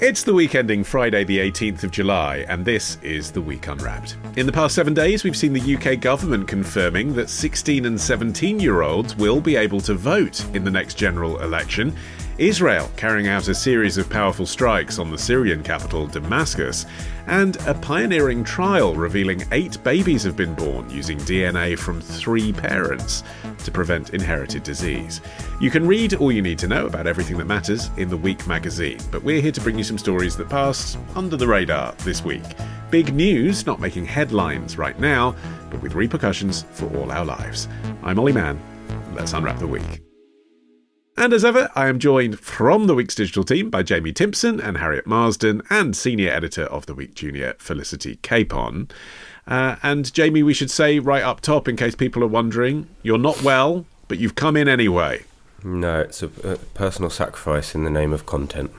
It's the week ending Friday the 18th of July, and this is The Week Unwrapped. In the past 7 days, we've seen the UK government confirming that 16 and 17-year-olds will be able to vote in the next general election, Israel carrying out a series of powerful strikes on the Syrian capital Damascus, and a pioneering trial revealing 8 babies have been born using DNA from 3 parents to prevent inherited disease. You can read all you need to know about everything that matters in The Week magazine, but we're here to bring you some stories that pass under the radar this week. Big news, not making headlines right now, but with repercussions for all our lives. I'm Ollie Mann. Let's unwrap the week. And as ever, I am joined from the Week's digital team by Jamie Timpson and Harriet Marsden, and senior editor of the Week Junior, Felicity Capon. And Jamie, we should say right up top, in case people are wondering, you're not well, but you've come in anyway. No, it's a personal sacrifice in the name of content.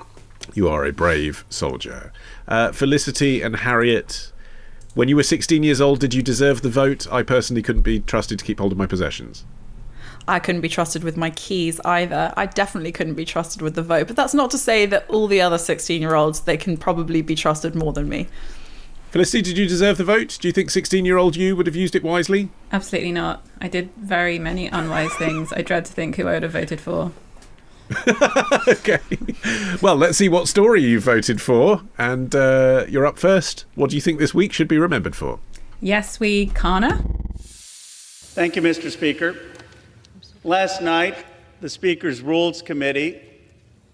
You are a brave soldier. Felicity and Harriet, when you were 16 years old, did you deserve the vote? I personally couldn't be trusted to keep hold of my possessions. I couldn't be trusted with my keys either. I definitely couldn't be trusted with the vote. But that's not to say that all the other 16-year-olds, they can probably be trusted more than me. Felicity, did you deserve the vote? Do you think 16-year-old you would have used it wisely? Absolutely not. I did very many unwise things. I dread to think who I would have voted for. Okay. Well, let's see what story you voted for. And you're up first. What do you think this week should be remembered for? Yes, we Khanna. Thank you, Mr. Speaker. Last night, the Speaker's Rules Committee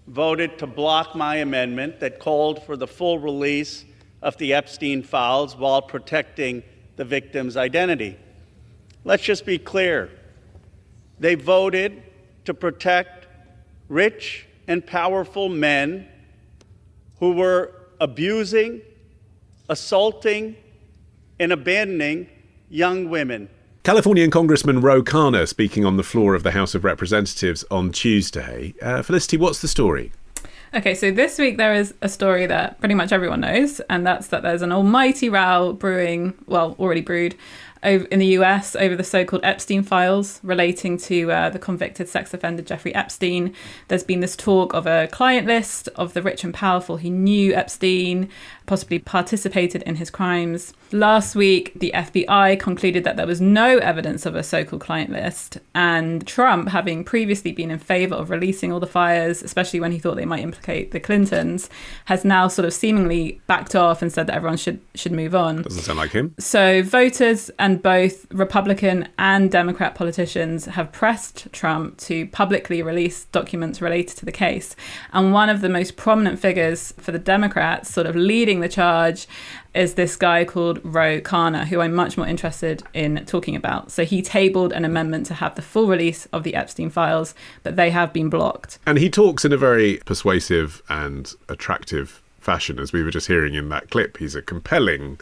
voted to block my amendment that called for the full release of the Epstein files while protecting the victim's identity. Let's just be clear. They voted to protect rich and powerful men who were abusing, assaulting, and abandoning young women. Californian Congressman Ro Khanna speaking on the floor of the House of Representatives on Tuesday. Felicity, what's the story? Okay, so this week there is a story that pretty much everyone knows, and that's that there's an almighty row brewing, well, already brewed, in the US over the so-called Epstein files relating to the convicted sex offender Jeffrey Epstein. There's been this talk of a client list of the rich and powerful who knew Epstein, possibly participated in his crimes. Last week, the FBI concluded that there was no evidence of a so-called client list, and Trump, having previously been in favour of releasing all the files, especially when he thought they might implicate the Clintons, has now sort of seemingly backed off and said that everyone should move on. Doesn't sound like him. So voters and both Republican and Democrat politicians have pressed Trump to publicly release documents related to the case. And one of the most prominent figures for the Democrats, sort of leading the charge, is this guy called Ro Khanna, who I'm much more interested in talking about. So he tabled an amendment to have the full release of the Epstein files, but they have been blocked. And he talks in a very persuasive and attractive fashion, as we were just hearing in that clip. He's a compelling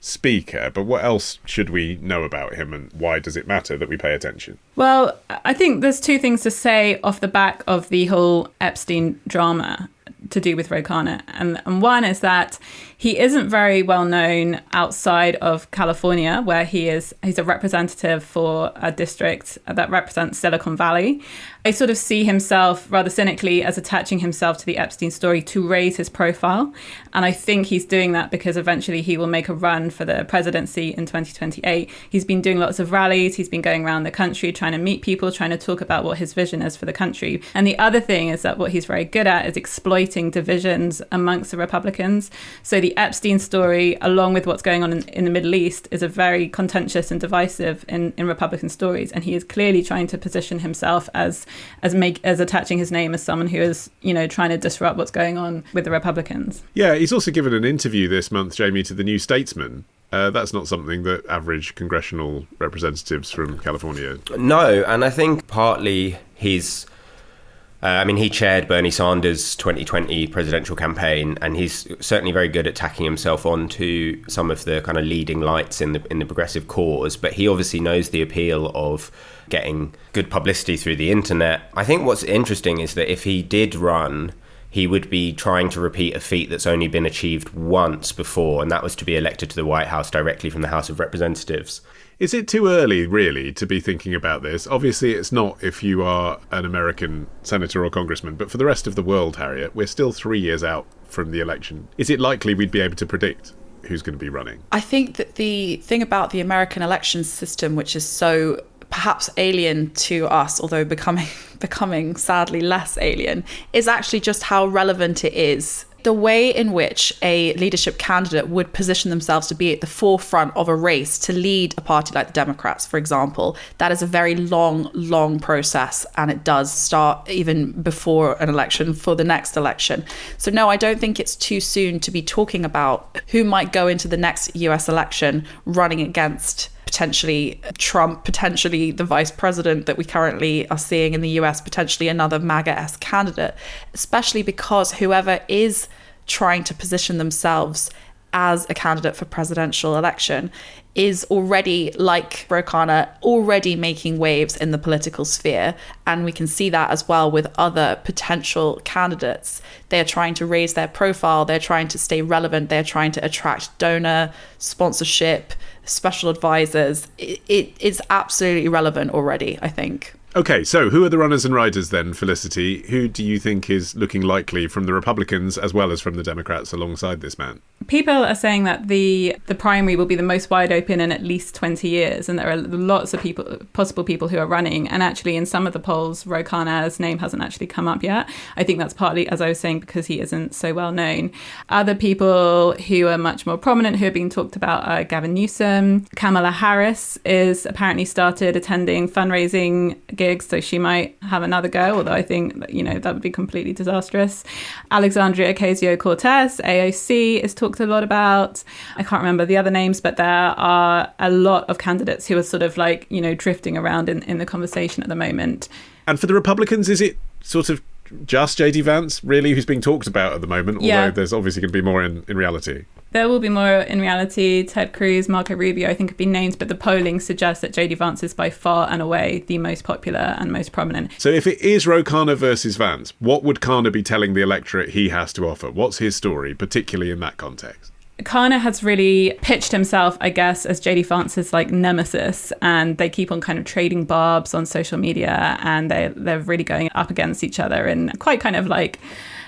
speaker, but what else should we know about him, and why does it matter that we pay attention? Well, I think there's 2 things to say off the back of the whole Epstein drama to do with Ro Khanna. And one is that he isn't very well known outside of California, where he's a representative for a district that represents Silicon Valley. I sort of see himself rather cynically as attaching himself to the Epstein story to raise his profile. And I think he's doing that because eventually he will make a run for the presidency in 2028. He's been doing lots of rallies. He's been going around the country trying to meet people, trying to talk about what his vision is for the country. And the other thing is that what he's very good at is exploiting divisions amongst the Republicans. So the Epstein story, along with what's going on in the Middle East, is a very contentious and divisive in Republican stories. And he is clearly trying to position himself as attaching his name as someone who is, trying to disrupt what's going on with the Republicans. Yeah, he's also given an interview this month, Jamie, to the New Statesman. That's not something that average congressional representatives from California... No, and I think partly he's... he chaired Bernie Sanders' 2020 presidential campaign, and he's certainly very good at tacking himself onto some of the kind of leading lights in the progressive cause. But he obviously knows the appeal of getting good publicity through the internet. I think what's interesting is that if he did run, he would be trying to repeat a feat that's only been achieved once before, and that was to be elected to the White House directly from the House of Representatives. Is it too early, really, to be thinking about this? Obviously, it's not if you are an American senator or congressman, but for the rest of the world, Harriet, we're still 3 years out from the election, is it likely we'd be able to predict who's going to be running? I think that the thing about the American election system, which is so perhaps alien to us, although becoming sadly less alien, is actually just how relevant it is. The way in which a leadership candidate would position themselves to be at the forefront of a race to lead a party like the Democrats, for example, that is a very long process, and it does start even before an election for the next election. So no, I don't think it's too soon to be talking about who might go into the next US election running against potentially Trump, potentially the vice president that we currently are seeing in the US, potentially another MAGA-esque candidate, especially because whoever is trying to position themselves as a candidate for presidential election is already, like Ro Khanna, already making waves in the political sphere. And we can see that as well with other potential candidates. They're trying to raise their profile, they're trying to stay relevant, they're trying to attract donor sponsorship, special advisors. It is absolutely relevant already, I think. Okay, so who are the runners and riders then, Felicity? Who do you think is looking likely from the Republicans as well as from the Democrats alongside this man? People are saying that the primary will be the most wide open in at least 20 years, and there are lots of possible people who are running. And actually, in some of the polls, Ro Khanna's name hasn't actually come up yet. I think that's partly, as I was saying, because he isn't so well known. Other people who are much more prominent who are being talked about are Gavin Newsom. Kamala Harris is apparently started attending fundraising gigs, so she might have another go, although I think that would be completely disastrous. Alexandria Ocasio-Cortez, AOC, is talked a lot about. I can't remember the other names, but there are a lot of candidates who are sort of drifting around in the conversation at the moment. And for the Republicans, is it sort of just JD Vance, really, who's being talked about at the moment, although there's obviously going to be more in reality? There will be more in reality. Ted Cruz, Marco Rubio, I think, have been named, but the polling suggests that JD Vance is by far and away the most popular and most prominent. So if it is Ro Khanna versus Vance, what would Khanna be telling the electorate he has to offer? What's his story, particularly in that context? Khanna has really pitched himself, I guess, as JD Vance's nemesis, and they keep on kind of trading barbs on social media, and they're really going up against each other in quite kind of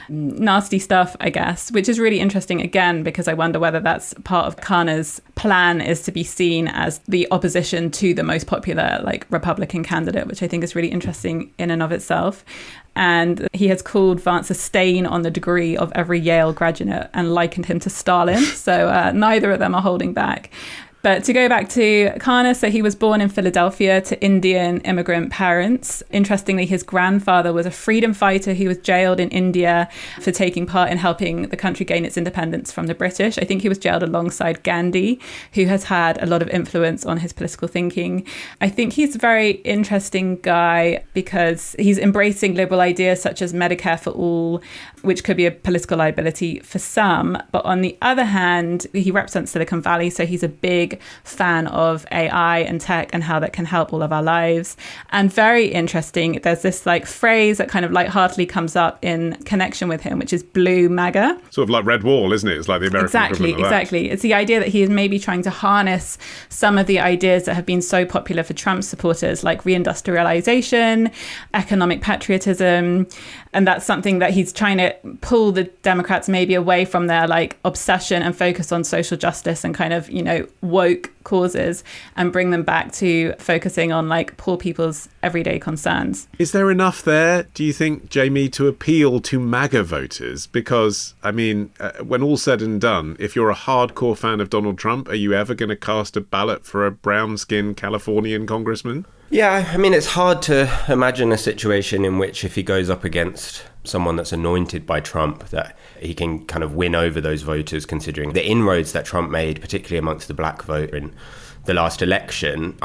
nasty stuff, I guess, which is really interesting again, because I wonder whether that's part of Khanna's plan, is to be seen as the opposition to the most popular Republican candidate, which I think is really interesting in and of itself. And he has called Vance a stain on the degree of every Yale graduate and likened him to Stalin. So neither of them are holding back. But to go back to Khanna, so he was born in Philadelphia to Indian immigrant parents. Interestingly, his grandfather was a freedom fighter who was jailed in India for taking part in helping the country gain its independence from the British. I think he was jailed alongside Gandhi, who has had a lot of influence on his political thinking. I think he's a very interesting guy because he's embracing liberal ideas such as Medicare for all, which could be a political liability for some. But on the other hand, he represents Silicon Valley, so he's a big fan of AI and tech and how that can help all of our lives. And very interesting, there's this phrase that kind of lightheartedly comes up in connection with him, which is blue MAGA. Sort of like Red Wall, isn't it? It's like the American equivalent of that. Exactly. It's the idea that he is maybe trying to harness some of the ideas that have been so popular for Trump supporters, like reindustrialization, economic patriotism. And that's something that he's trying to pull the Democrats maybe away from their obsession and focus on social justice and kind of, woke causes, and bring them back to focusing on poor people's everyday concerns. Is there enough there, do you think, Jamie, to appeal to MAGA voters? Because, when all's said and done, if you're a hardcore fan of Donald Trump, are you ever going to cast a ballot for a brown-skinned Californian congressman? Yeah, it's hard to imagine a situation in which if he goes up against someone that's anointed by Trump, that he can kind of win over those voters, considering the inroads that Trump made, particularly amongst the black vote in the last election.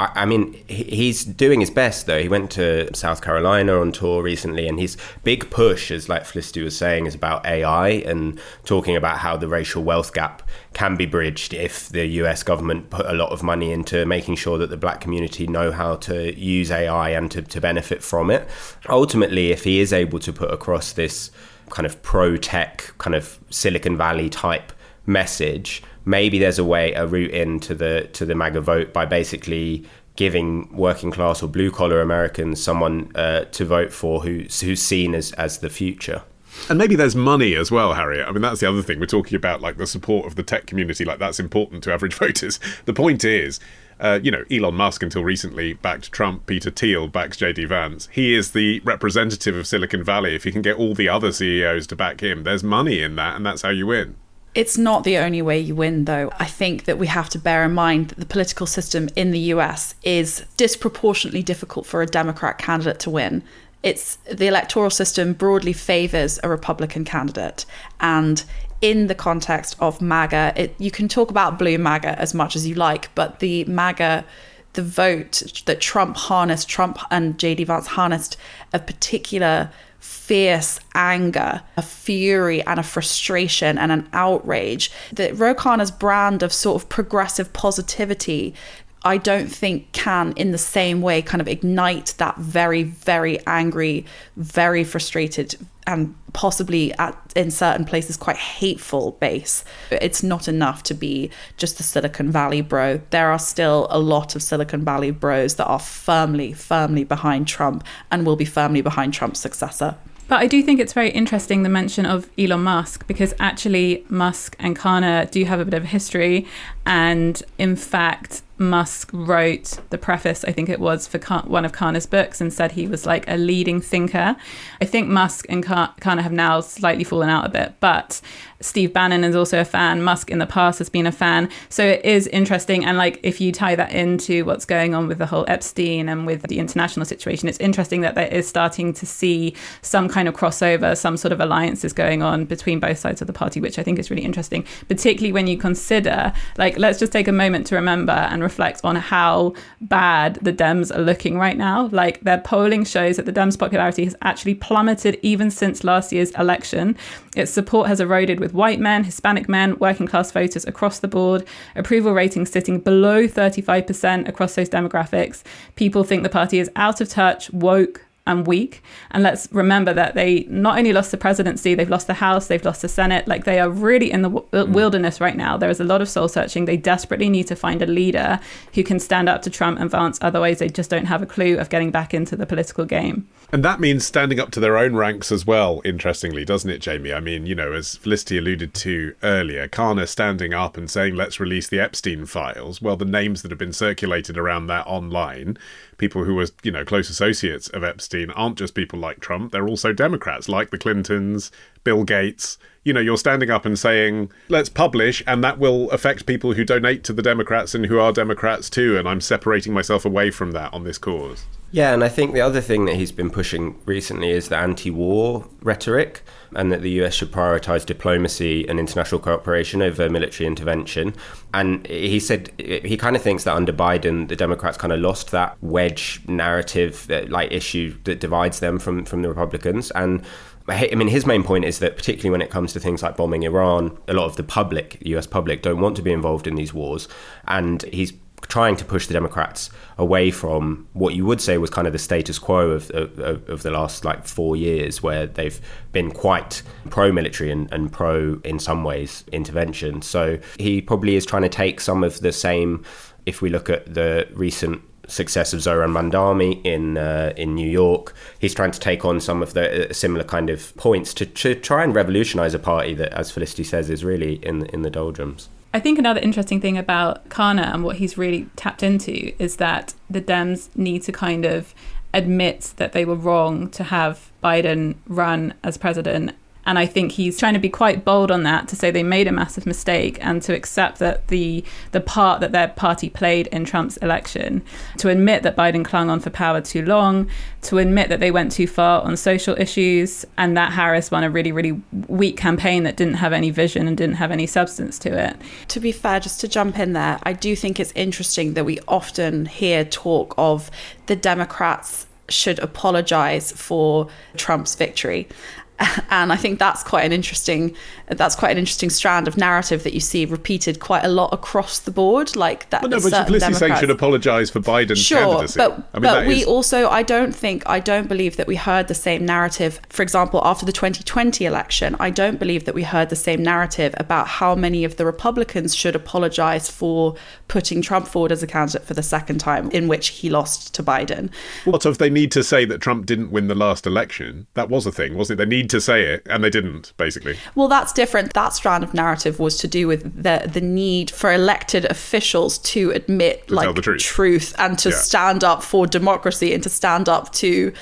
He's doing his best, though. He went to South Carolina on tour recently, and his big push, as Felicity was saying, is about AI and talking about how the racial wealth gap can be bridged if the US government put a lot of money into making sure that the black community know how to use AI and to benefit from it. Ultimately, if he is able to put across this kind of pro-tech, kind of Silicon Valley type message, maybe there's a route into the MAGA vote by basically giving working class or blue collar Americans someone to vote for who's seen as the future. And maybe there's money as well, Harriet. I mean, that's the other thing. We're talking about like the support of the tech community, like that's important to average voters. The point is, Elon Musk until recently backed Trump, Peter Thiel backs JD Vance. He is the representative of Silicon Valley. If he can get all the other CEOs to back him, there's money in that, and that's how you win. It's not the only way you win, though. I think that we have to bear in mind that the political system in the US is disproportionately difficult for a Democrat candidate to win. The electoral system broadly favours a Republican candidate. And in the context of MAGA, you can talk about blue MAGA as much as you like, but the MAGA, the vote that Trump and JD Vance harnessed a particular fierce anger, a fury and a frustration and an outrage. That Ro Khanna's brand of sort of progressive positivity, I don't think can in the same way kind of ignite that very, very angry, very frustrated and possibly in certain places quite hateful base. It's not enough to be just the Silicon Valley bro. There are still a lot of Silicon Valley bros that are firmly, firmly behind Trump and will be firmly behind Trump's successor. But I do think it's very interesting, the mention of Elon Musk, because actually Musk and Khanna do have a bit of a history. And in fact, Musk wrote the preface, I think it was, for one of Khanna's books and said he was like a leading thinker. I think Musk and Khanna have now slightly fallen out a bit, but Steve Bannon is also a fan. Musk in the past has been a fan. So it is interesting. And like, if you tie that into what's going on with the whole Epstein and with the international situation, it's interesting that there is starting to see some kind of crossover, some sort of alliances going on between both sides of the party, which I think is really interesting, particularly when you consider, like, let's just take a moment to remember and reflect on how bad the Dems are looking right now. Like, their polling shows that the Dems' popularity has actually plummeted even since last year's election. Its support has eroded with white men, Hispanic men, working class voters across the board. Approval ratings sitting below 35% across those demographics. People think the party is out of touch, woke, and weak. And let's remember that they not only lost the presidency, they've lost the House, they've lost the Senate. Like, they are really in the wilderness right now. There is a lot of soul searching. They desperately need to find a leader who can stand up to Trump and Vance. Otherwise, they just don't have a clue of getting back into the political game. And that means standing up to their own ranks as well, interestingly, doesn't it, Jamie? I mean, as Felicity alluded to earlier, Khanna standing up and saying, let's release the Epstein files. Well, the names that have been circulated around that online, people who were, close associates of Epstein, aren't just people like Trump. They're also Democrats like the Clintons, Bill Gates. You're standing up and saying, let's publish, and that will affect people who donate to the Democrats and who are Democrats too. And I'm separating myself away from that on this cause. Yeah, and I think the other thing that he's been pushing recently is the anti-war rhetoric, and that the US should prioritise diplomacy and international cooperation over military intervention. And he said he kind of thinks that under Biden, the Democrats kind of lost that wedge narrative, that issue that divides them from the Republicans. And I mean, his main point is that particularly when it comes to things like bombing Iran, a lot of the US public don't want to be involved in these wars. And he's trying to push the Democrats away from what you would say was kind of the status quo of the last 4 years, where they've been quite pro-military and pro, in some ways, intervention. So he probably is trying to take some of the same, if we look at the recent success of Zoran Mandami in New York, he's trying to take on some of the similar kind of points to try and revolutionize a party that, as Felicity says, is really in the doldrums. I think another interesting thing about Khanna and what he's really tapped into is that the Dems need to kind of admit that they were wrong to have Biden run as president. And I think he's trying to be quite bold on that, to say they made a massive mistake and to accept that the part that their party played in Trump's election, to admit that Biden clung on for power too long, to admit that they went too far on social issues, and that Harris won a really, really weak campaign that didn't have any vision and didn't have any substance to it. To be fair, just to jump in there, I do think it's interesting that we often hear talk of the Democrats should apologize for Trump's victory. And I think that's quite an interesting strand of narrative that you see repeated quite a lot across the board. Like that. Well, no, but Felicity saying should apologise for Biden's candidacy. I don't believe that we heard the same narrative. For example, after the 2020 election, I don't believe that we heard the same narrative about how many of the Republicans should apologise for putting Trump forward as a candidate for the second time, in which he lost to Biden. What if they need to say that Trump didn't win the last election? That was a thing, wasn't it? They need need to say it, and they didn't, basically. Well, that's different. That strand of narrative was to do with the need for elected officials to admit tell the truth and to stand up for democracy and to stand up to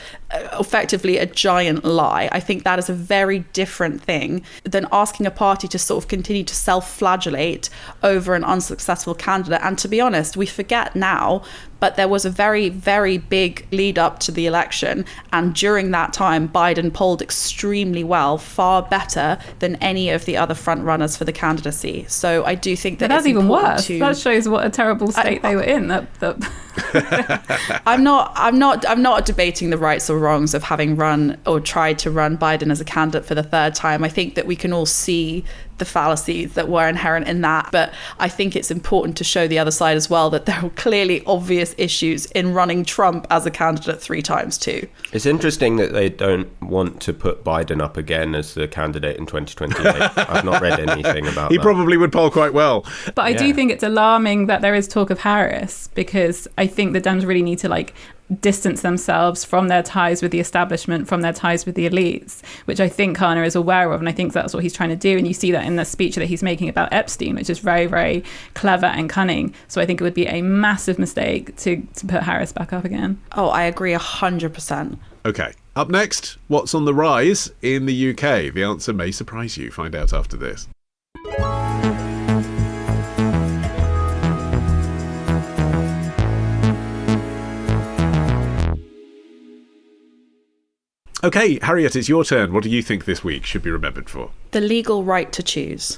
effectively a giant lie. I think that is a very different thing than asking a party to sort of continue to self-flagellate over an unsuccessful candidate. And to be honest, we forget now, but there was a very, very big lead up to the election. And during that time, Biden polled extremely well, far better than any of the other front runners for the candidacy. So I do think that's even worse. That shows what a terrible state they were in. I'm not debating the rights or wrongs of having run or tried to run Biden as a candidate for the third time. I think that we can all see the fallacies that were inherent in that. But I think it's important to show the other side as well that there were clearly obvious issues in running Trump as a candidate 3 times too. It's interesting that they don't want to put Biden up again as the candidate in 2028. I've not read anything about that. He probably would poll quite well. But I do think it's alarming that there is talk of Harris, because I think the Dems really need to distance themselves from their ties with the establishment, from their ties with the elites, which I think Khanna is aware of, and I think that's what he's trying to do. And you see that in the speech that he's making about Epstein, which is very, very clever and cunning. So I think it would be a massive mistake to put Harris back up again. Oh, I agree 100%. Okay, up next, what's on the rise in the UK? The answer may surprise you. Find out after this. Okay, Harriet, it's your turn. What do you think this week should be remembered for? The legal right to choose.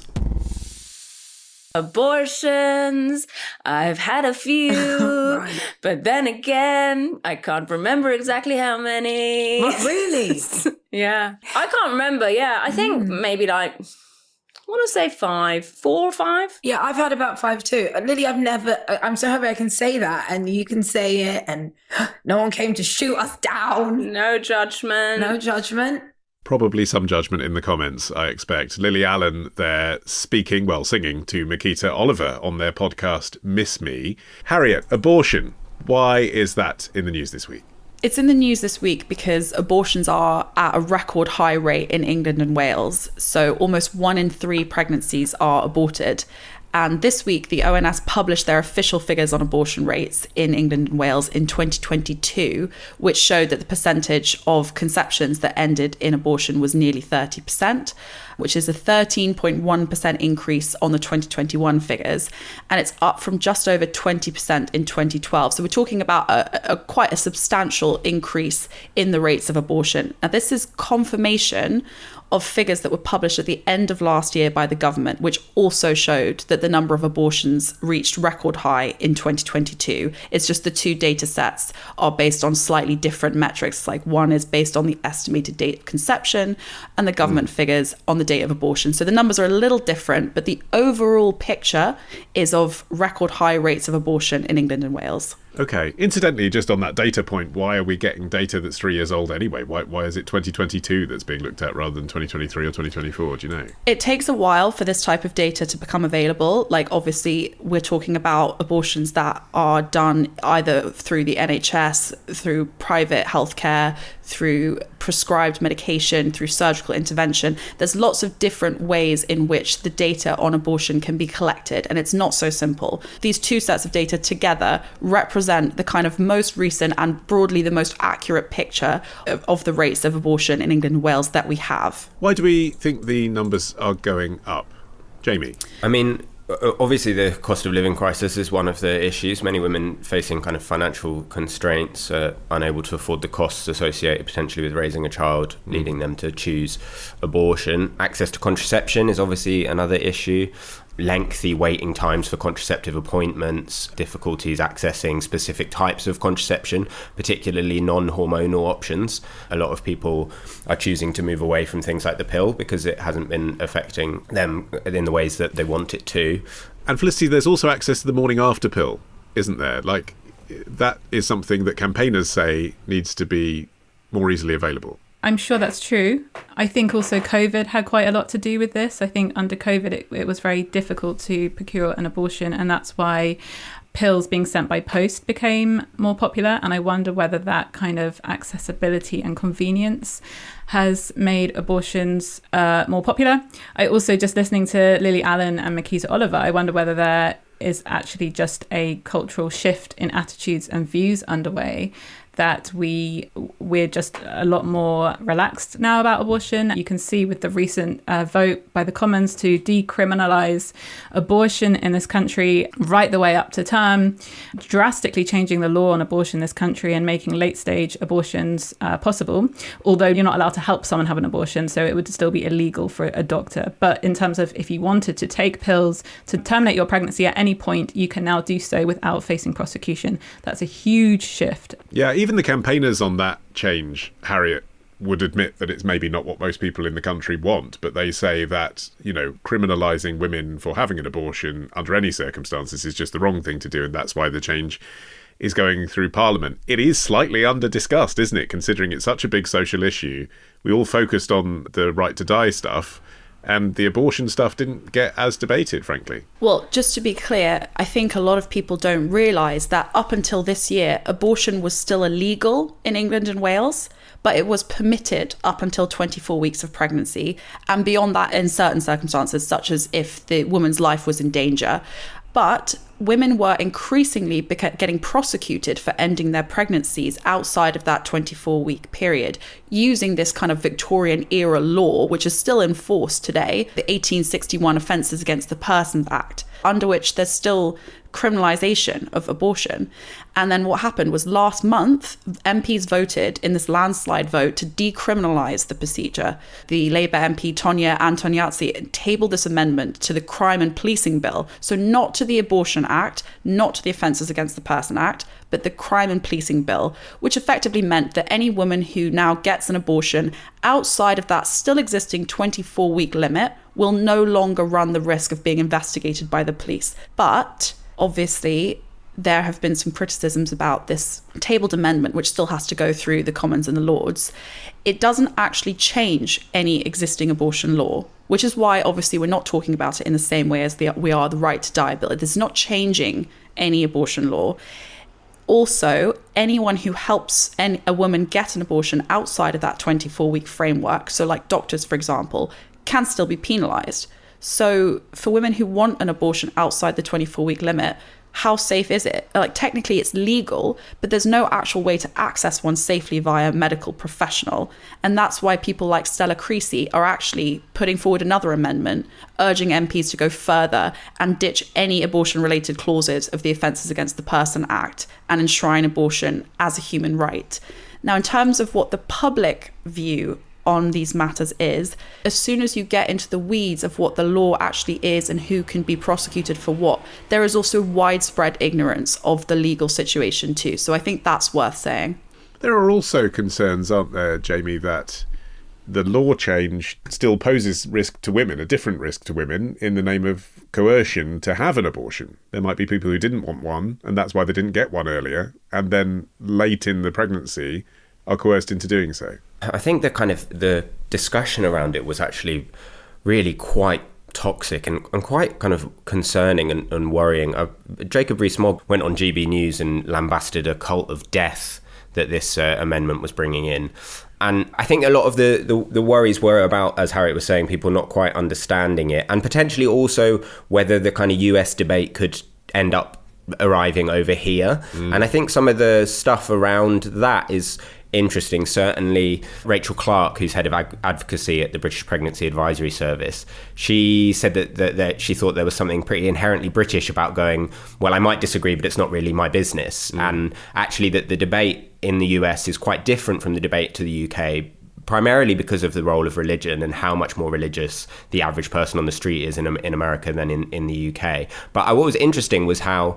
Abortions. I've had a few, right. But then again, I can't remember exactly how many. What, really? Yeah. I can't remember. Yeah. I think maybe I want to say 5, 4 or 5. Yeah, I've had about 5 too. Lily, I'm so happy I can say that and you can say it and no one came to shoot us down. No judgment. No judgment. Probably some judgment in the comments, I expect. Lily Allen there singing to Makita Oliver on their podcast Miss Me. Harriet, abortion. Why is that in the news this week? It's in the news this week because abortions are at a record high rate in England and Wales. So almost 1 in 3 pregnancies are aborted. And this week, the ONS published their official figures on abortion rates in England and Wales in 2022, which showed that the percentage of conceptions that ended in abortion was nearly 30%, which is a 13.1% increase on the 2021 figures. And it's up from just over 20% in 2012. So we're talking about a quite a substantial increase in the rates of abortion. Now, this is confirmation of figures that were published at the end of last year by the government, which also showed that the number of abortions reached record high in 2022. It's just the 2 data sets are based on slightly different metrics. Like one is based on the estimated date of conception and the government figures on the date of abortion. So the numbers are a little different, but the overall picture is of record high rates of abortion in England and Wales. Okay. Incidentally, just on that data point, why are we getting data that's 3 years old anyway? Why is it 2022 that's being looked at rather than 2023 or 2024? Do you know? It takes a while for this type of data to become available. Like, obviously, we're talking about abortions that are done either through the NHS, through private healthcare, through prescribed medication, through surgical intervention. There's lots of different ways in which the data on abortion can be collected, and it's not so simple. These 2 sets of data together represent the kind of most recent and broadly the most accurate picture of the rates of abortion in England and Wales that we have. Why do we think the numbers are going up? Jamie? I mean, obviously the cost of living crisis is one of the issues. Many women facing kind of financial constraints, unable to afford the costs associated potentially with raising a child, leading them to choose abortion. Access to contraception is obviously another issue. Lengthy waiting times for contraceptive appointments, difficulties accessing specific types of contraception, particularly non-hormonal options. A lot of people are choosing to move away from things like the pill because it hasn't been affecting them in the ways that they want it to. And Felicity, there's also access to the morning after pill, isn't there? Like, that is something that campaigners say needs to be more easily available. I'm sure that's true. I think also COVID had quite a lot to do with this. I think under COVID, it was very difficult to procure an abortion. And that's why pills being sent by post became more popular. And I wonder whether that kind of accessibility and convenience has made abortions more popular. I also, just listening to Lily Allen and Makita Oliver, I wonder whether there is actually just a cultural shift in attitudes and views underway, that we're just a lot more relaxed now about abortion. You can see with the recent vote by the Commons to decriminalise abortion in this country right the way up to term, drastically changing the law on abortion in this country and making late stage abortions possible, although you're not allowed to help someone have an abortion, so it would still be illegal for a doctor. But in terms of if you wanted to take pills to terminate your pregnancy at any point, you can now do so without facing prosecution. That's a huge shift. Yeah, even the campaigners on that change, Harriet, would admit that it's maybe not what most people in the country want, but they say that, you know, criminalising women for having an abortion under any circumstances is just the wrong thing to do, and that's why the change is going through Parliament. It is slightly under-discussed, isn't it, considering it's such a big social issue. We all focused on the right to die stuff, and the abortion stuff didn't get as debated, frankly. Well, just to be clear, I think a lot of people don't realise that up until this year, abortion was still illegal in England and Wales, but it was permitted up until 24 weeks of pregnancy, and beyond that in certain circumstances, such as if the woman's life was in danger. But women were increasingly getting prosecuted for ending their pregnancies outside of that 24-week period, using this kind of Victorian era law, which is still in force today, the 1861 Offences Against the Persons Act, under which there's still criminalisation of abortion. And then what happened was last month, MPs voted in this landslide vote to decriminalise the procedure. The Labour MP Tonia Antoniazzi tabled this amendment to the Crime and Policing Bill, so not to the Abortion Act, not to the Offences Against the Person Act, but the Crime and Policing Bill, which effectively meant that any woman who now gets an abortion outside of that still existing 24-week limit will no longer run the risk of being investigated by the police. But obviously, there have been some criticisms about this tabled amendment, which still has to go through the Commons and the Lords. It doesn't actually change any existing abortion law, which is why obviously we're not talking about it in the same way as we are the right to die bill. It is not changing any abortion law. Also, anyone who helps a woman get an abortion outside of that 24-week framework, so like doctors, for example, can still be penalised. So for women who want an abortion outside the 24-week limit, how safe is it? Like, technically it's legal, but there's no actual way to access one safely via a medical professional. And that's why people like Stella Creasy are actually putting forward another amendment, urging MPs to go further and ditch any abortion-related clauses of the Offences Against the Person Act and enshrine abortion as a human right. Now, in terms of what the public view on these matters is, as soon as you get into the weeds of what the law actually is and who can be prosecuted for what, there is also widespread ignorance of the legal situation too. So I think that's worth saying. There are also concerns, aren't there, Jamie, that the law change still poses risk to women, a different risk to women, in the name of coercion to have an abortion. There might be people who didn't want one, and that's why they didn't get one earlier, and then late in the pregnancy are coerced into doing so. I think the discussion around it was actually really quite toxic and quite kind of concerning and worrying. Jacob Rees-Mogg went on GB News and lambasted a cult of death that this amendment was bringing in. And I think a lot of the worries were about, as Harriet was saying, people not quite understanding it, and potentially also whether the kind of US debate could end up arriving over here. And I think some of the stuff around that is interesting. Certainly Rachel Clark, who's head of advocacy at the British Pregnancy Advisory Service, she said that she thought there was something pretty inherently British about going, well, I might disagree, but it's not really my business. And actually that the debate in the US is quite different from the debate to the UK, primarily because of the role of religion and how much more religious the average person on the street is in America than in the UK. But what was interesting was how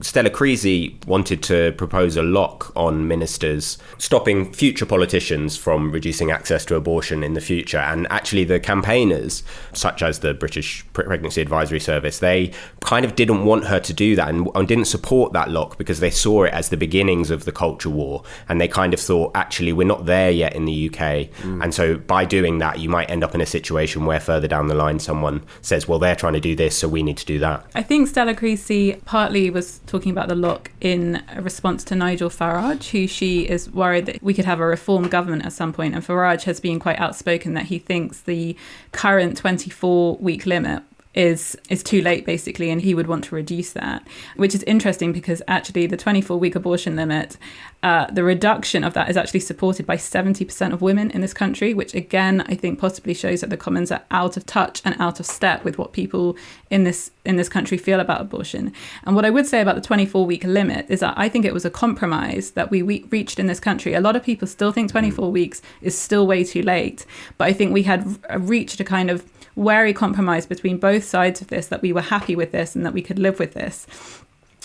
Stella Creasy wanted to propose a lock on ministers, stopping future politicians from reducing access to abortion in the future. And actually the campaigners, such as the British Pregnancy Advisory Service, they kind of didn't want her to do that and didn't support that lock because they saw it as the beginnings of the culture war. And they kind of thought, actually, we're not there yet in the UK. And so by doing that, you might end up in a situation where further down the line, someone says, well, they're trying to do this, so we need to do that. I think Stella Creasy partly was talking about the lock in response to Nigel Farage, who she is worried that we could have a reform government at some point. And Farage has been quite outspoken that he thinks the current 24-week limit is too late, basically, and he would want to reduce that, which is interesting because actually the 24-week abortion limit, the reduction of that is actually supported by 70% of women in this country, which again I think possibly shows that the Commons are out of touch and out of step with what people in this country feel about abortion. And what I would say about the 24-week limit is that I think it was a compromise that we reached in this country. A lot of people still think 24 weeks is still way too late, but I think we had reached a kind of wary compromise between both sides of this, that we were happy with this and that we could live with this.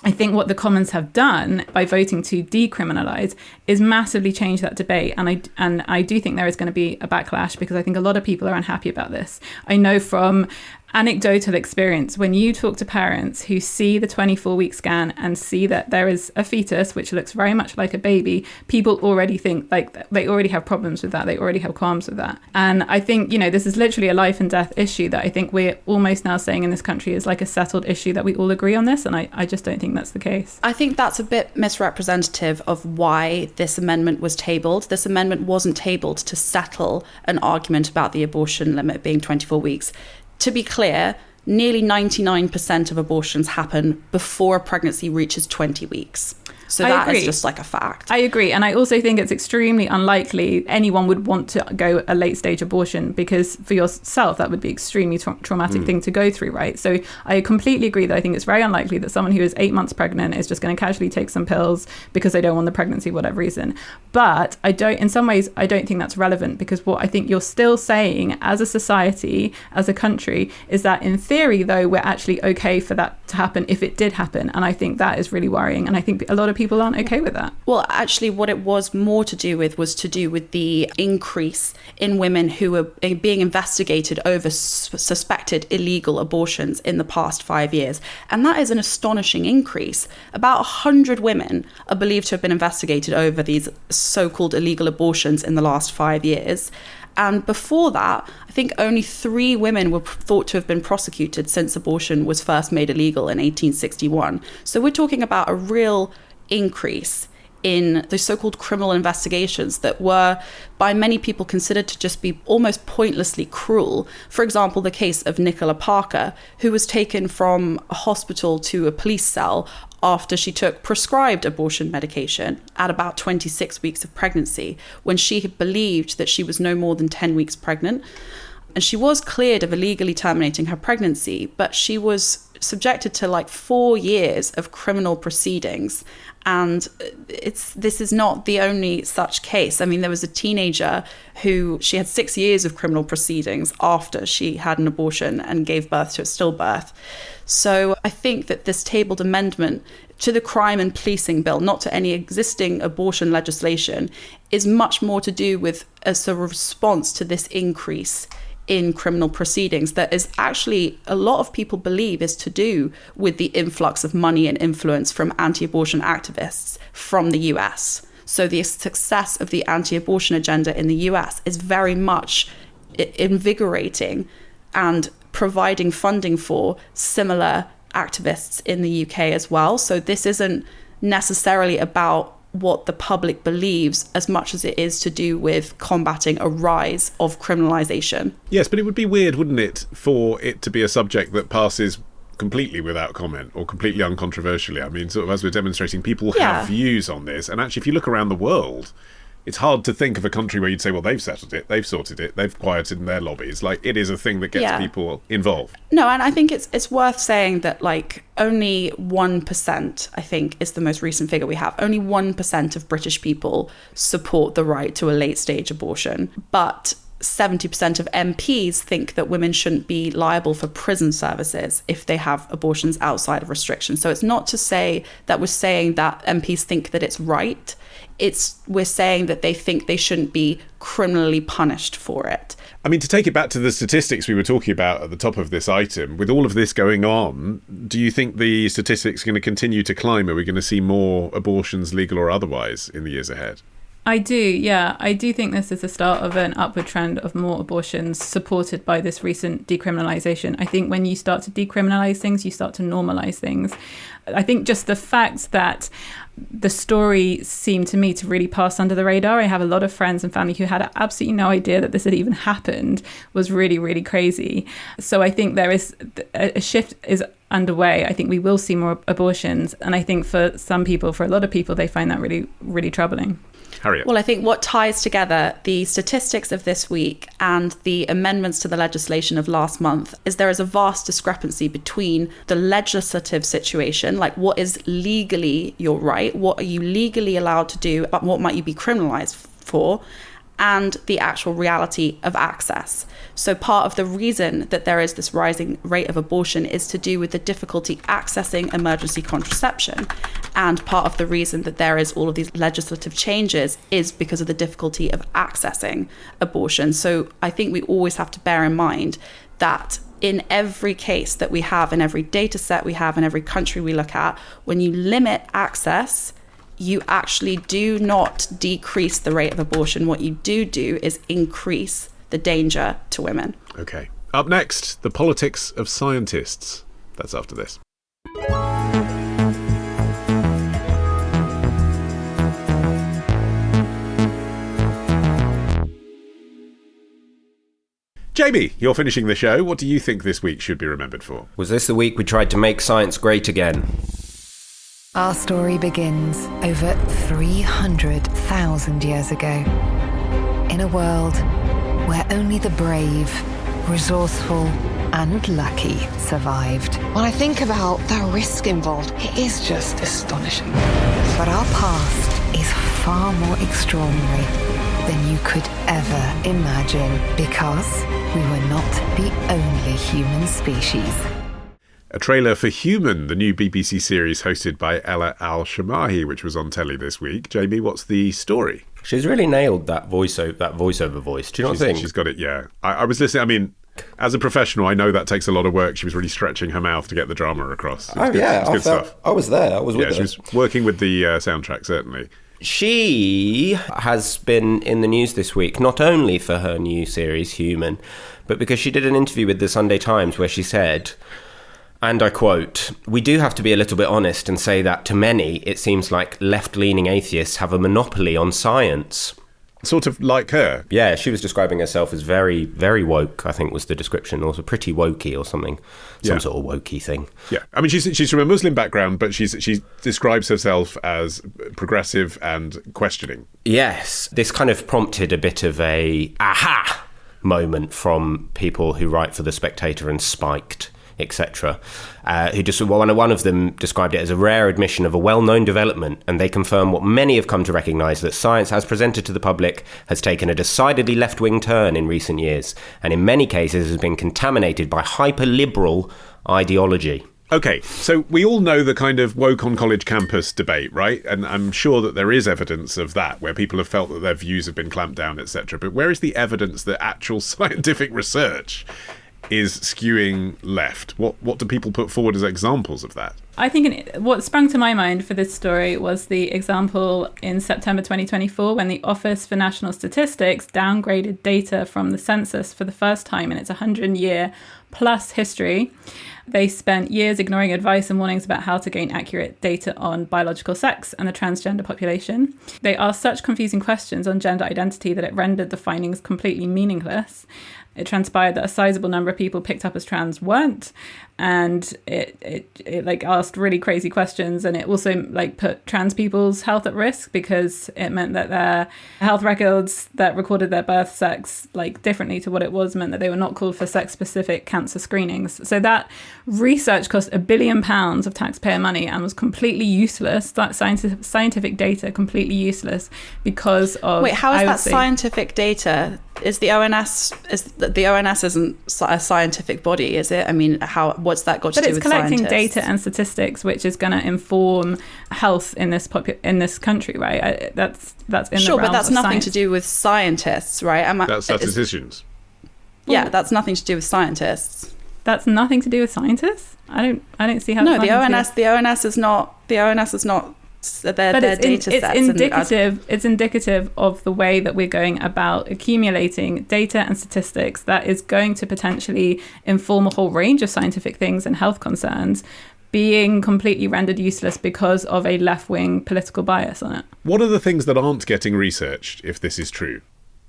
I think what the Commons have done by voting to decriminalise is massively change that debate. And I do think there is going to be a backlash because I think a lot of people are unhappy about this. I know from anecdotal experience, when you talk to parents who see the 24-week scan and see that there is a fetus which looks very much like a baby, people already think like they already have problems with that. They already have qualms with that. And I think, this is literally a life and death issue that I think we're almost now saying in this country is like a settled issue, that we all agree on this. And I just don't think that's the case. I think that's a bit misrepresentative of why this amendment was tabled. This amendment wasn't tabled to settle an argument about the abortion limit being 24 weeks. To be clear, nearly 99% of abortions happen before a pregnancy reaches 20 weeks. So that is just like a fact. I agree. And I also think it's extremely unlikely anyone would want to go a late stage abortion, because for yourself, that would be extremely traumatic thing to go through, right? So I completely agree that I think it's very unlikely that someone who is 8 months pregnant is just going to casually take some pills because they don't want the pregnancy, whatever reason. But in some ways, I don't think that's relevant, because what I think you're still saying as a society, as a country, is that in theory, though, we're actually okay for that to happen if it did happen. And I think that is really worrying. And I think a lot of people aren't okay with that. Well, actually, what it was more to do with was to do with the increase in women who were being investigated over suspected illegal abortions in the past 5 years. And that is an astonishing increase. About 100 women are believed to have been investigated over these so-called illegal abortions in the last 5 years. And before that, I think only 3 women were thought to have been prosecuted since abortion was first made illegal in 1861. So we're talking about a real increase in the so-called criminal investigations that were by many people considered to just be almost pointlessly cruel. For example, the case of Nicola Parker, who was taken from a hospital to a police cell after she took prescribed abortion medication at about 26 weeks of pregnancy, when she had believed that she was no more than 10 weeks pregnant. And she was cleared of illegally terminating her pregnancy, but she was subjected to like 4 years of criminal proceedings. And this is not the only such case. I mean, there was a teenager who she had 6 years of criminal proceedings after she had an abortion and gave birth to a stillbirth. So I think that this tabled amendment to the crime and policing bill, not to any existing abortion legislation, is much more to do with as a response to this increase in criminal proceedings that is actually, a lot of people believe, is to do with the influx of money and influence from anti-abortion activists from the US. So the success of the anti-abortion agenda in the US is very much invigorating and providing funding for similar activists in the UK as well. So this isn't necessarily about what the public believes as much as it is to do with combating a rise of criminalisation. Yes, but it would be weird, wouldn't it, for it to be a subject that passes completely without comment or completely uncontroversially. I mean, sort of as we're demonstrating, people have views on this. And actually, if you look around the world, it's hard to think of a country where you'd say, well, they've settled it, they've sorted it, they've quieted their lobbies. Like, it is a thing that gets people involved. No, and I think it's worth saying that, like, only 1%, I think, is the most recent figure we have. Only 1% of British people support the right to a late-stage abortion. But 70% of MPs think that women shouldn't be liable for prison services if they have abortions outside of restriction. So it's not to say that we're saying that MPs think that it's right. We're saying that they think they shouldn't be criminally punished for it. I mean, to take it back to the statistics we were talking about at the top of this item, with all of this going on, do you think the statistics are going to continue to climb? Are we going to see more abortions, legal or otherwise, in the years ahead? I do, yeah. I do think this is the start of an upward trend of more abortions supported by this recent decriminalisation. I think when you start to decriminalise things, you start to normalise things. I think just the fact that the story seemed to me to really pass under the radar. I have a lot of friends and family who had absolutely no idea that this had even happened, was really, really crazy. So I think there is a shift is underway. I think we will see more abortions. And I think for some people, for a lot of people, they find that really, really troubling. Harriet. Well, I think what ties together the statistics of this week and the amendments to the legislation of last month is there is a vast discrepancy between the legislative situation, like what is legally your right, what are you legally allowed to do, but what might you be criminalized for, and the actual reality of access. So part of the reason that there is this rising rate of abortion is to do with the difficulty accessing emergency contraception. And part of the reason that there is all of these legislative changes is because of the difficulty of accessing abortion. So I think we always have to bear in mind that in every case that we have, in every data set we have, in every country we look at, when you limit access, you actually do not decrease the rate of abortion. What you do is increase the danger to women. Okay. Up next, the politics of scientists. That's after this. Jamie, you're finishing the show. What do you think this week should be remembered for? Was this the week we tried to make science great again? Our story begins over 300,000 years ago, in a world where only the brave, resourceful, and lucky survived. When I think about the risk involved, it is just astonishing. But our past is far more extraordinary than you could ever imagine, because we were not the only human species. A trailer for Human, the new BBC series hosted by Ella Al-Shamahi, which was on telly this week. Jamie, what's the story? She's really nailed that voiceover voice. Do you not think? She's got it, yeah. I was listening, I mean, as a professional, I know that takes a lot of work. She was really stretching her mouth to get the drama across. It was good stuff. I was there. I was with her. She was working with the soundtrack, certainly. She has been in the news this week, not only for her new series, Human, but because she did an interview with the Sunday Times where she said, and I quote, "We do have to be a little bit honest and say that to many, it seems like left-leaning atheists have a monopoly on science." Sort of like her. Yeah, she was describing herself as very, very woke, I think was the description, also pretty wokey or something. Some sort of wokey thing. Yeah, I mean, she's from a Muslim background, but she describes herself as progressive and questioning. Yes, this kind of prompted a bit of a aha moment from people who write for The Spectator and Spiked, etc. One of them described it as a rare admission of a well-known development, and they confirm what many have come to recognise, that science as presented to the public has taken a decidedly left-wing turn in recent years, and in many cases has been contaminated by hyper-liberal ideology. Okay, so we all know the kind of woke on college campus debate, right? And I'm sure that there is evidence of that, where people have felt that their views have been clamped down, etc. But where is the evidence that actual scientific research is skewing left? What do people put forward as examples of that? I think what sprung to my mind for this story was the example in September 2024 when the Office for National Statistics downgraded data from the census for the first time in its 100-year plus history. They spent years ignoring advice and warnings about how to gain accurate data on biological sex and the transgender population. They asked such confusing questions on gender identity that it rendered the findings completely meaningless. It transpired that a sizable number of people picked up as trans weren't, and it like asked really crazy questions, and it also like put trans people's health at risk because it meant that their health records that recorded their birth sex like differently to what it was meant that they were not called for sex-specific cancer screenings. So that research cost £1 billion of taxpayer money and was completely useless. That scientific data completely useless because of. Wait, how is that scientific data? Is the ONS isn't a scientific body, is it? I mean, what's that got to do with scientists? But it's collecting data and statistics, which is going to inform health in this country, right? That's in the realm of science. Sure, but that's nothing to do with scientists, right? That's statisticians. Yeah, that's nothing to do with scientists. That's nothing to do with scientists? I don't see how. No, the ONS is not data sets. It's indicative of the way that we're going about accumulating data and statistics that is going to potentially inform a whole range of scientific things and health concerns being completely rendered useless because of a left-wing political bias on it. What are the things that aren't getting researched, if this is true?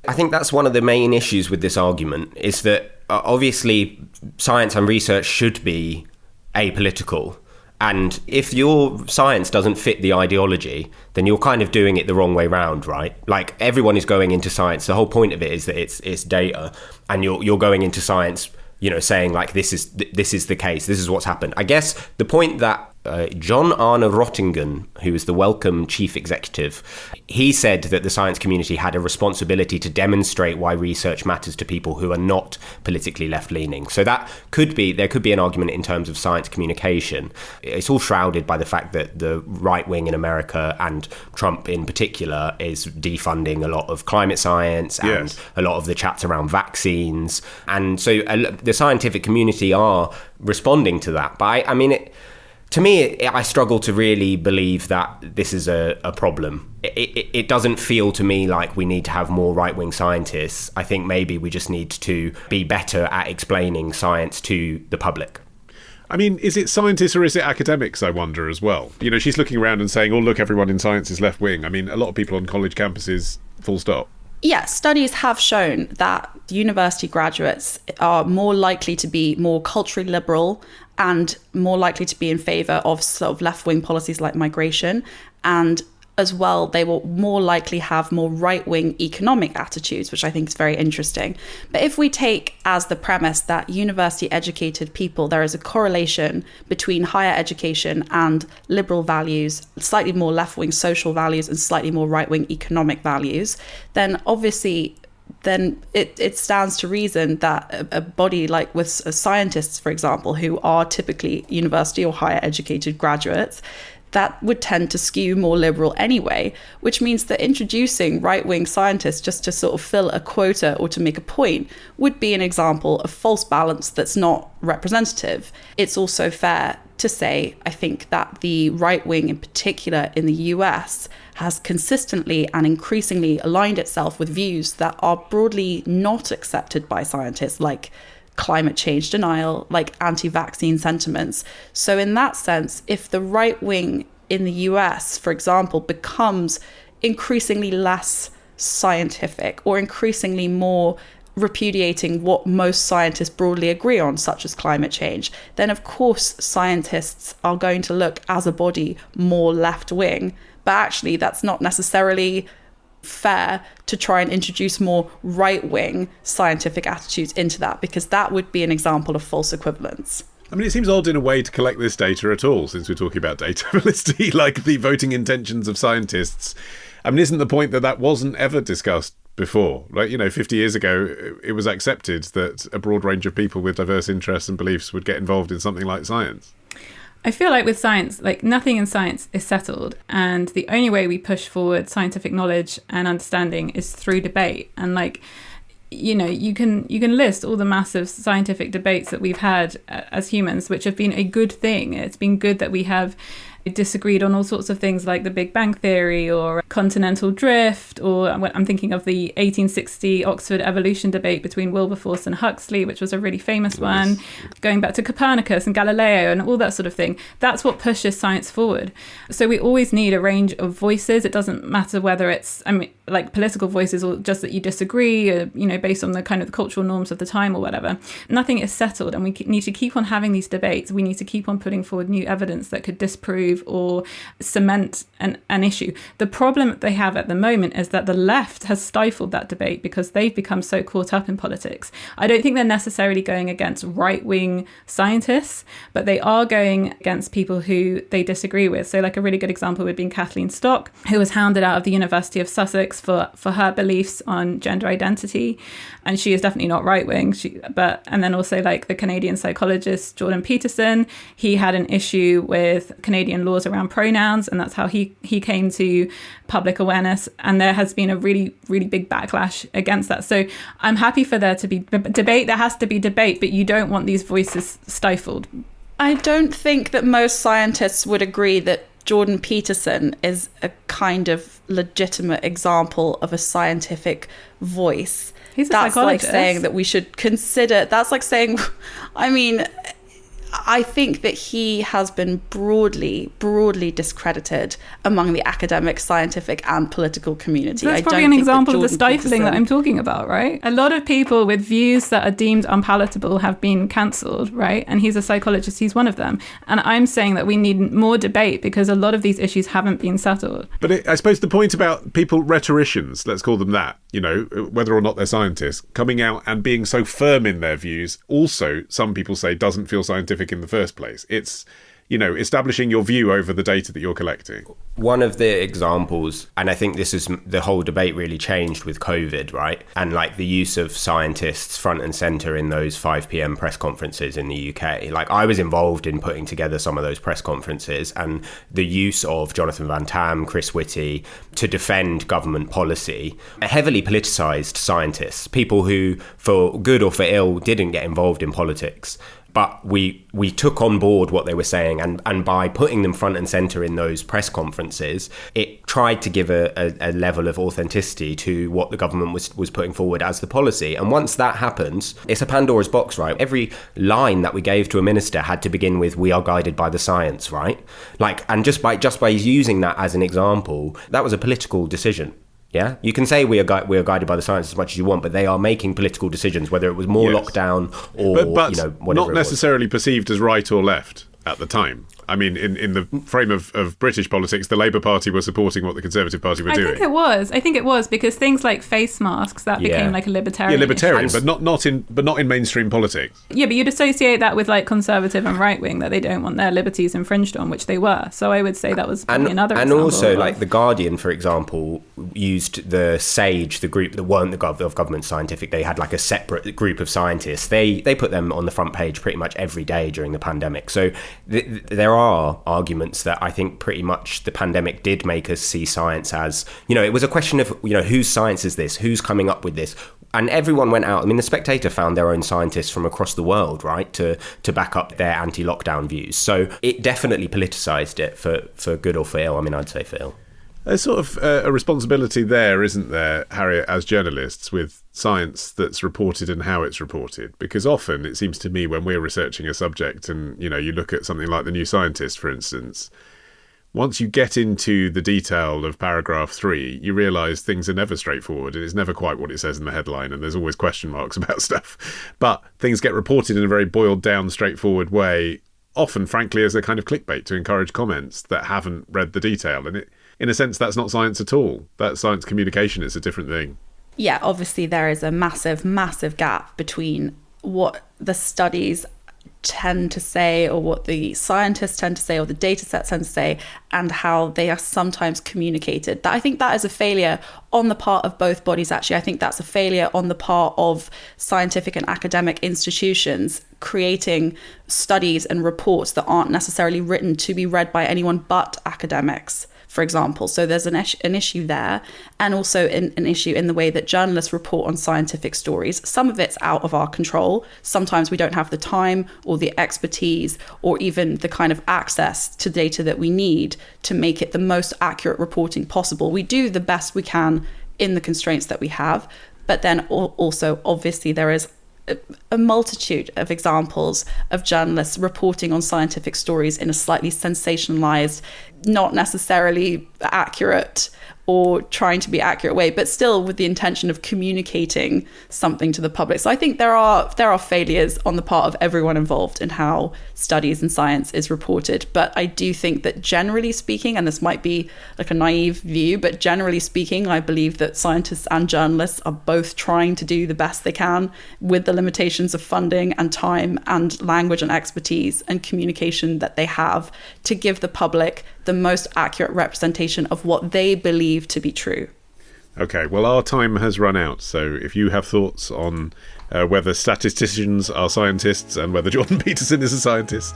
I think that's one of the main issues with this argument, is that obviously science and research should be apolitical. And if your science doesn't fit the ideology, then you're kind of doing it the wrong way round, right? Like, everyone is going into science. The whole point of it is that it's data, and you're going into science, you know, saying like, this is the case, this is what's happened. I guess the point that John Arne Rottingen, who is the Wellcome chief executive, he said that the science community had a responsibility to demonstrate why research matters to people who are not politically left-leaning. So there could be an argument in terms of science communication. It's all shrouded by the fact that the right wing in America, and Trump in particular, is defunding a lot of climate science and a lot of the chats around vaccines. And so the scientific community are responding to that. But to me, I struggle to really believe that this is a problem. It doesn't feel to me like we need to have more right-wing scientists. I think maybe we just need to be better at explaining science to the public. I mean, is it scientists or is it academics, I wonder, as well? You know, she's looking around and saying, oh, look, everyone in science is left-wing. I mean, a lot of people on college campuses, full stop. Yes, studies have shown that university graduates are more likely to be more culturally liberal and more likely to be in favour of sort of left-wing policies like migration. And as well, they will more likely have more right-wing economic attitudes, which I think is very interesting. But if we take as the premise that university-educated people, there is a correlation between higher education and liberal values, slightly more left-wing social values and slightly more right-wing economic values, then obviously it stands to reason that a body like with scientists, for example, who are typically university or higher educated graduates, that would tend to skew more liberal anyway, which means that introducing right-wing scientists just to sort of fill a quota or to make a point would be an example of false balance that's not representative. It's also fair to say, I think, that the right wing in particular in the US has consistently and increasingly aligned itself with views that are broadly not accepted by scientists, like climate change denial, like anti-vaccine sentiments. So in that sense, if the right wing in the US, for example, becomes increasingly less scientific or increasingly more repudiating what most scientists broadly agree on, such as climate change, then of course scientists are going to look as a body more left-wing. But actually that's not necessarily fair to try and introduce more right-wing scientific attitudes into that, because that would be an example of false equivalence. I mean, it seems odd in a way to collect this data at all, since we're talking about data validity, like the voting intentions of scientists. I mean, isn't the point that wasn't ever discussed before? Like, 50 years ago, it was accepted that a broad range of people with diverse interests and beliefs would get involved in something like science. I feel like with science, like nothing in science is settled, and the only way we push forward scientific knowledge and understanding is through debate. And you can list all the massive scientific debates that we've had as humans, which have been a good thing. It's been good that we have disagreed on all sorts of things like the Big Bang Theory or continental drift, or I'm thinking of the 1860 Oxford evolution debate between Wilberforce and Huxley, which was a really famous one, going back to Copernicus and Galileo and all that sort of thing. That's what pushes science forward. So we always need a range of voices. It doesn't matter whether it's, like political voices or just that you disagree, or, based on the kind of the cultural norms of the time or whatever. Nothing is settled, and we need to keep on having these debates. We need to keep on putting forward new evidence that could disprove or cement an issue. The problem that they have at the moment is that the left has stifled that debate because they've become so caught up in politics. I don't think they're necessarily going against right-wing scientists, but they are going against people who they disagree with. So like a really good example would be Kathleen Stock, who was hounded out of the University of Sussex for her beliefs on gender identity. And she is definitely not right-wing. And then also like the Canadian psychologist Jordan Peterson, he had an issue with Canadian laws around pronouns, and that's how he came to public awareness. And there has been a really, really big backlash against that. So I'm happy for there to be debate. There has to be debate, but you don't want these voices stifled. I don't think that most scientists would agree that Jordan Peterson is a kind of legitimate example of a scientific voice. He's a that's psychologist. like saying that we should consider, that's like saying, I mean, I think that he has been broadly discredited among the academic, scientific and political community. So that's probably an example of the stifling that I'm talking about, right? A lot of people with views that are deemed unpalatable have been cancelled, right? And he's a psychologist, he's one of them. And I'm saying that we need more debate because a lot of these issues haven't been settled. But I suppose the point about people, rhetoricians, let's call them that, you know, whether or not they're scientists, coming out and being so firm in their views, also, some people say, doesn't feel scientific in the first place. It's, you know, establishing your view over the data that you're collecting. One of the examples, and I think this is the whole debate really changed with COVID, right? And like the use of scientists front and centre in those 5 p.m. press conferences in the UK. Like I was involved in putting together some of those press conferences, and the use of Jonathan Van Tam, Chris Whitty to defend government policy, heavily politicised scientists, people who, for good or for ill, didn't get involved in politics. But we took on board what they were saying, and by putting them front and centre in those press conferences, it tried to give a level of authenticity to what the government was putting forward as the policy. And once that happens, it's a Pandora's box, right? Every line that we gave to a minister had to begin with, "We are guided by the science," right? Like, and just by using that as an example, that was a political decision. Yeah, you can say we are guided by the science as much as you want, but they are making political decisions, whether it was more lockdown or but you know, whatever. Not necessarily perceived as right or left at the time. I mean, in the frame of British politics, the Labour Party were supporting what the Conservative Party were doing. I think it was because things like face masks that became like a libertarian. Yeah, libertarian, but not in mainstream politics. Yeah, but you'd associate that with like conservative and right wing, that they don't want their liberties infringed on, which they were. So I would say that was probably another example. And also, like the Guardian, for example, used the SAGE, the group that weren't of government scientific. They had like a separate group of scientists. They put them on the front page pretty much every day during the pandemic. So there are arguments that I think pretty much the pandemic did make us see science as, you know, it was a question of, you know, whose science is this? Who's coming up with this? And everyone went out. I mean, The Spectator found their own scientists from across the world, right, to back up their anti-lockdown views. So it definitely politicised it for good or for ill. I mean, I'd say for ill. There's sort of a responsibility there, isn't there, Harriet, as journalists, with science that's reported and how it's reported? Because often, it seems to me, when we're researching a subject and, you know, you look at something like The New Scientist, for instance, once you get into the detail of paragraph 3, you realise things are never straightforward and it's never quite what it says in the headline, and there's always question marks about stuff. But things get reported in a very boiled down, straightforward way, often, frankly, as a kind of clickbait to encourage comments that haven't read the detail. And in a sense, that's not science at all. That's science communication. It's a different thing. Yeah, obviously there is a massive gap between what the studies tend to say, or what the scientists tend to say, or the data sets tend to say, and how they are sometimes communicated. I think that is a failure on the part of both bodies, actually. I think that's a failure on the part of scientific and academic institutions creating studies and reports that aren't necessarily written to be read by anyone but academics, for example. So there's an issue there, and also an issue in the way that journalists report on scientific stories. Some of it's out of our control. Sometimes we don't have the time or the expertise or even the kind of access to data that we need to make it the most accurate reporting possible. We do the best we can in the constraints that we have, but then also obviously there is a multitude of examples of journalists reporting on scientific stories in a slightly sensationalized, not necessarily accurate or trying to be accurate way, but still with the intention of communicating something to the public. So I think there are failures on the part of everyone involved in how studies and science is reported. But I do think that generally speaking, and this might be like a naive view, but generally speaking, I believe that scientists and journalists are both trying to do the best they can with the limitations of funding and time and language and expertise and communication that they have to give the public the most accurate representation of what they believe to be true. Okay, well, our time has run out. So if you have thoughts on whether statisticians are scientists and whether Jordan Peterson is a scientist,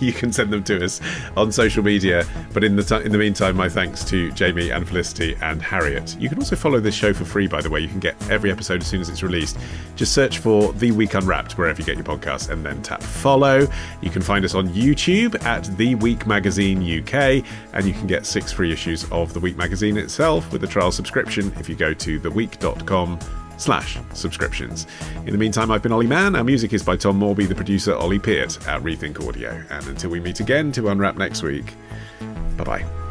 you can send them to us on social media. But in the meantime, my thanks to Jamie and Felicity and Harriet. You can also follow this show for free, by the way. You can get every episode as soon as it's released. Just search for The Week Unwrapped wherever you get your podcasts and then tap follow. You can find us on YouTube at The Week Magazine UK, and you can get 6 free issues of The Week Magazine itself with a trial subscription if you go to theweek.com/subscriptions. In the meantime, I've been Ollie Mann. Our music is by Tom Morby, the producer Ollie Peart at Rethink Audio. And until we meet again to unwrap next week, bye-bye.